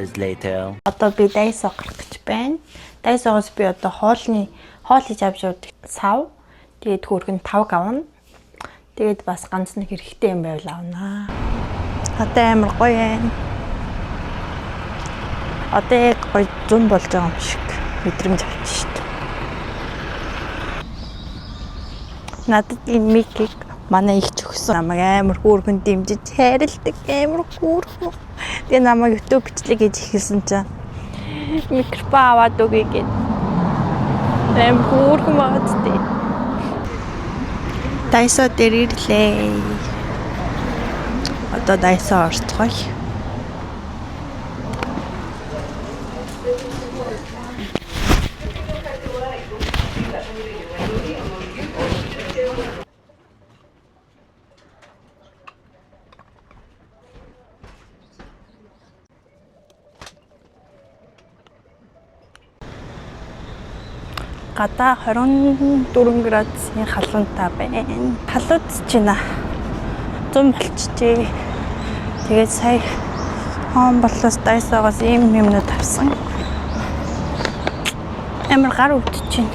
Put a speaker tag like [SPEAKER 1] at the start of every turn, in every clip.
[SPEAKER 1] hours later.
[SPEAKER 2] Одоо би дайсаа гарах гэж байна. Дайсаагаас би одоо хоол хийж авч явдаг сав. Тэгээд хөөргөн 5 авна. Тэгээд бас ганц нэг хэрэгтэй юм байвал авнаа. Одоо амар гоё юм. Одоо яг гоё зүүн болж байгаа юм шиг мэдрэмж авчих шүү дээ. Надад энэ микийг манай их ч өгсөн. Намайг амар хөөргөн дэмжиж хайрладаг амар хөөргөн. Тэгээ намайг YouTube бичлэг хийж ихэлсэн чинь микрофон аваад өгье гэд. Амар хөөргөн байгаад тээ. Дайсаа дээр ирлээ. Одоо дайсаа орцгоё. Гадаа 24 градусын халуунтай байна. Халууцж байна. 100 болчихжээ. Тэгээд сая хоон болоос дайсаагаас ийм юмнууд авсан. Амар гар өвдөж байна.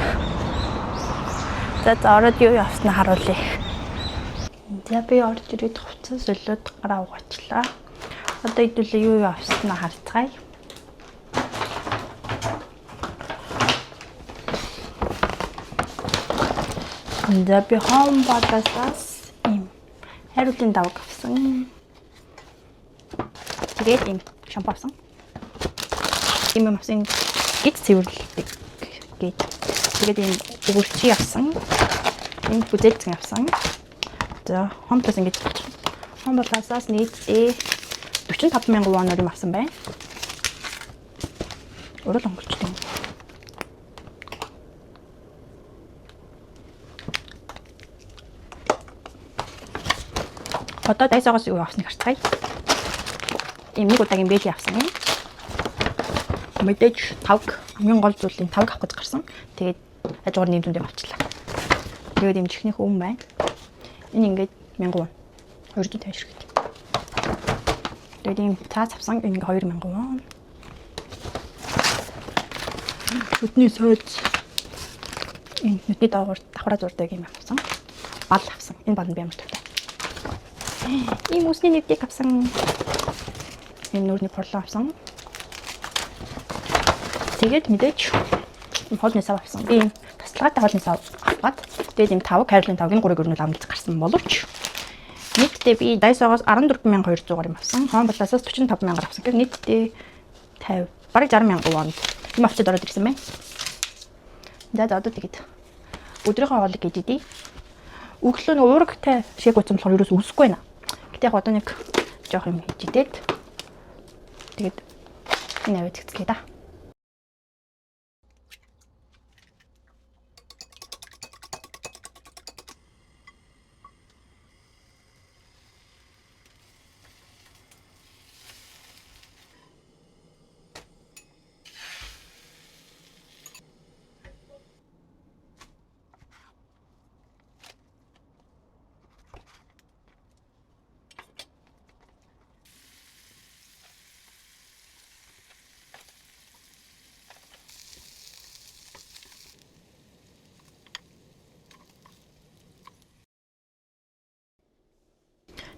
[SPEAKER 2] За ороод юу явснаа харуулъя. За би орж ирээд хувцас солиод гараа угаачлаа. Одоо хэдүүлээ юу авснаа харцгаая. За би хоом бадасаас ийм хариултын давг авсан. Тэгээд ийм шампунь авсан. Ийм юм авсан гэж цэвэрлэдэг гэж. Тэгээд ийм өгөрчий авсан. Ийм бүзэлцэн авсан. За хоом бадас ингэж хоом бадасаас нийтдээ 45,000 воноор юм авсан байна. Өөрөө л өнгөрчтэй. Одоо дайсаагаас юу авсныг харцгаая. Ийм нэг удаагийн бэли авсан юм. Мэдээж тавг хамгийн гол зүйл нь тавг авах гэж гарсан. Тэгээд хажуугаар нэмтүндээ авчлаа. Тэгээд ийм чихнийх өмнө байна. Энэ ингээд 1000 вон. 250 ширхэг. Тэгээд ийм цаас авсан энэ 2000 вон. Өдний сойд энэ нүдний давхраа зурдаг юм авсан. Бал авсан. Энэ бал нь би ямар тавтай. Ийм усны нэгдийг авсан. Энэ нүрний порлоо авсан. Тэгээд мэдээж хоолны сав авсан. Би тасалгаатай хоолны сав аваад тэгээд энэ тавг хайрлын тавгийн 3 гөрнөл амлж гарсан боловч нийтдээ би дайсаагаас 14200 юм авсан. Хоон балаасаас 45000 авсан. Тэгэхээр нийтдээ 50 бараг 60000 вон юм авчид ороод ирсэн байна. За одоо тэгээд өдрийнхөө хоолыг гэж идий. Өглөө нэг уурагтай шиг утсан болохоор юу ч үсэхгүй байна. Гэтэ яг одоо нэг жоох юм хийж идээд тэгээд энэ аваад цэцгээ да.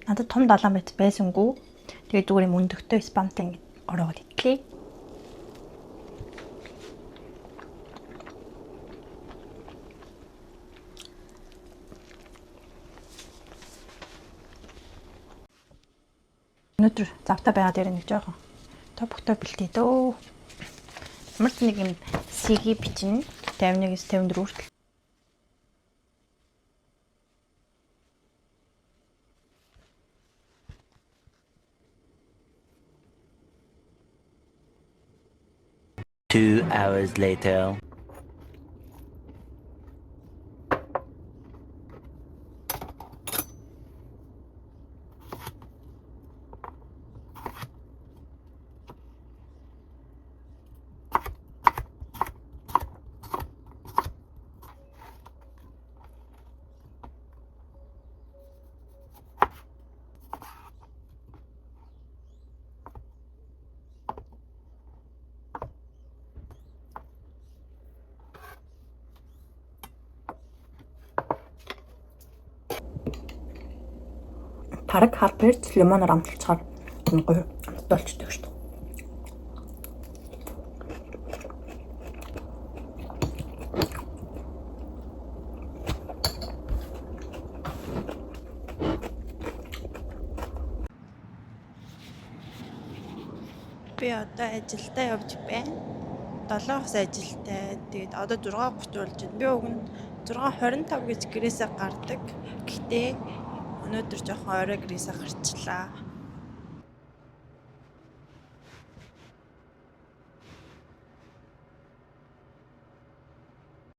[SPEAKER 2] Надад том далайн байт байсангүй. Тэгээд зүгээр юм өндөгтэй спамтай ингэ ороогод итлээ. Өнөөдөр завтаа байгаа дээр нэг жоохон топхтой бэлтээ дөө. Ямар ч нэг юм сиги бичнэ. 51-с 54 хүртэл.
[SPEAKER 1] Two hours later.
[SPEAKER 2] Хараг хар перц лимоноор амталцахаар гоё амттай болчдөг шүү дээ. Би одоо ажилдаа явж байна. 7-оос ажилтай. Тэгээд одоо 6:30 болж байна. Би уг нь 6:25 гэж гэрээсээ гардаг. Гэхдээ өнөөдөр жоохон орой гэрээсээ гарчлаа.